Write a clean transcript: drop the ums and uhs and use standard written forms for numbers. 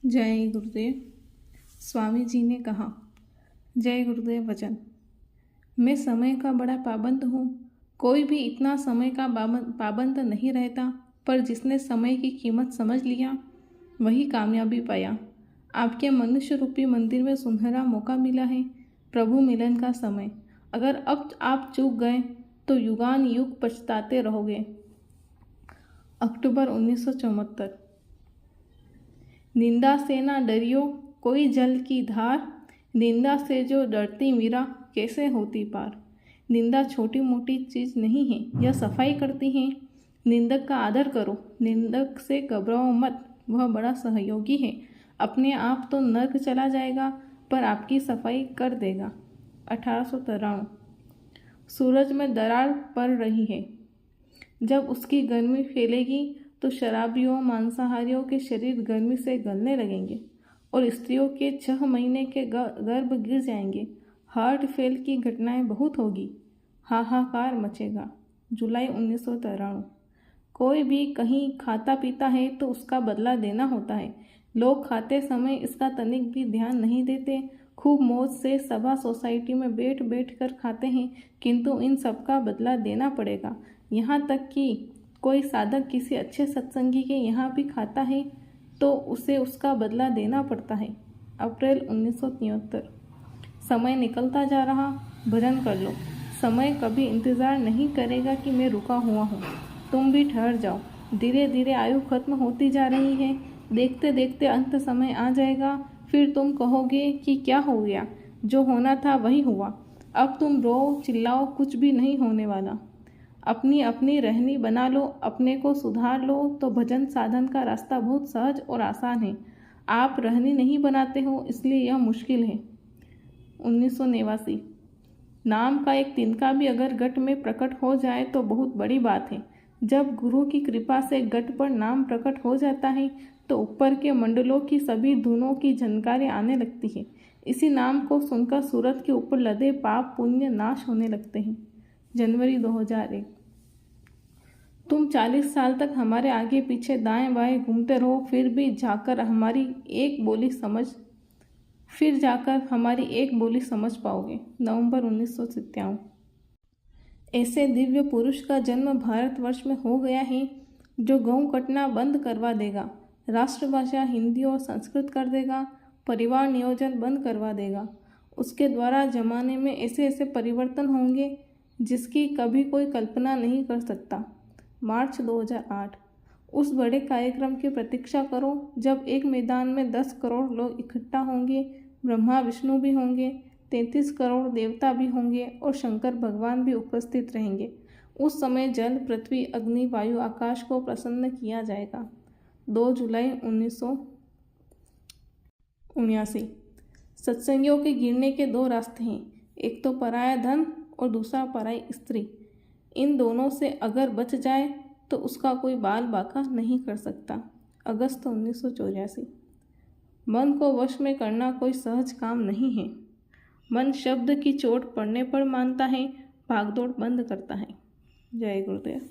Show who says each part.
Speaker 1: जय गुरुदेव। स्वामी जी ने कहा, जय गुरुदेव वचन। मैं समय का बड़ा पाबंद हूँ। कोई भी इतना समय का पाबंद नहीं रहता, पर जिसने समय की कीमत समझ लिया वही कामयाबी पाया। आपके मनुष्य रूपी मंदिर में सुनहरा मौका मिला है, प्रभु मिलन का समय। अगर अब आप चूक गए तो युगान युग पछताते रहोगे। अक्टूबर 1974। निंदा से ना डरियो, कोई जल की धार। निंदा से जो डरती मीरा, कैसे होती पार। निंदा छोटी मोटी चीज़ नहीं है, यह सफाई करती है। निंदक का आदर करो, निंदक से घबराओ मत, वह बड़ा सहयोगी है। अपने आप तो नर्क चला जाएगा, पर आपकी सफाई कर देगा। 1893। सूरज में दरार पड़ रही है। जब उसकी गर्मी फैलेगी तो शराबियों मांसाहारियों के शरीर गर्मी से गलने लगेंगे और स्त्रियों के 6 महीने के गर्भ गिर जाएंगे। हार्ट फेल की घटनाएं बहुत होगी। हाहाकार मचेगा। जुलाई 1993। कोई भी कहीं खाता पीता है तो उसका बदला देना होता है। लोग खाते समय इसका तनिक भी ध्यान नहीं देते। खूब मौज से सभा सोसाइटी में बैठ बैठ कर खाते हैं, किंतु इन सब का बदला देना पड़ेगा। यहाँ तक कि कोई साधक किसी अच्छे सत्संगी के यहाँ भी खाता है तो उसे उसका बदला देना पड़ता है। अप्रैल 1973। समय निकलता जा रहा, भजन कर लो। समय कभी इंतज़ार नहीं करेगा कि मैं रुका हुआ हूँ। तुम भी ठहर जाओ। धीरे धीरे आयु खत्म होती जा रही है। देखते देखते अंत समय आ जाएगा। फिर तुम कहोगे कि क्या हो गया, जो होना था वही हुआ। अब तुम रो चिल्लाओ, कुछ भी नहीं होने वाला। अपनी अपनी रहनी बना लो, अपने को सुधार लो तो भजन साधन का रास्ता बहुत सहज और आसान है। आप रहनी नहीं बनाते हो, इसलिए यह मुश्किल है। 1989। नाम का एक तिनका भी अगर घट में प्रकट हो जाए तो बहुत बड़ी बात है। जब गुरु की कृपा से घट पर नाम प्रकट हो जाता है तो ऊपर के मंडलों की सभी धुनों की झनकारें आने लगती है। इसी नाम को सुनकर सूरत के ऊपर लदे पाप पुण्य नाश होने लगते हैं। जनवरी 2001। तुम 40 साल तक हमारे आगे पीछे दाएं बाएं घूमते रहो, फिर जाकर हमारी एक बोली समझ पाओगे। नवंबर 1997। ऐसे दिव्य पुरुष का जन्म भारतवर्ष में हो गया है जो गऊ कटना बंद करवा देगा, राष्ट्रभाषा हिंदी और संस्कृत कर देगा, परिवार नियोजन बंद करवा देगा। उसके द्वारा जमाने में ऐसे ऐसे परिवर्तन होंगे जिसकी कभी कोई कल्पना नहीं कर सकता। मार्च 2008। उस बड़े कार्यक्रम की प्रतीक्षा करो जब एक मैदान में 10 करोड़ लोग इकट्ठा होंगे। ब्रह्मा विष्णु भी होंगे, 33 करोड़ देवता भी होंगे और शंकर भगवान भी उपस्थित रहेंगे। उस समय जल पृथ्वी अग्नि वायु आकाश को प्रसन्न किया जाएगा। 2 जुलाई 1979। सत्संगियों के गिरने के 2 रास्ते हैं, एक तो पराया धन और दूसरा पराई स्त्री। इन दोनों से अगर बच जाए तो उसका कोई बाल बाका नहीं कर सकता। अगस्त 1984। मन को वश में करना कोई सहज काम नहीं है। मन शब्द की चोट पड़ने पर मानता है, भागदौड़ बंद करता है। जय गुरुदेव।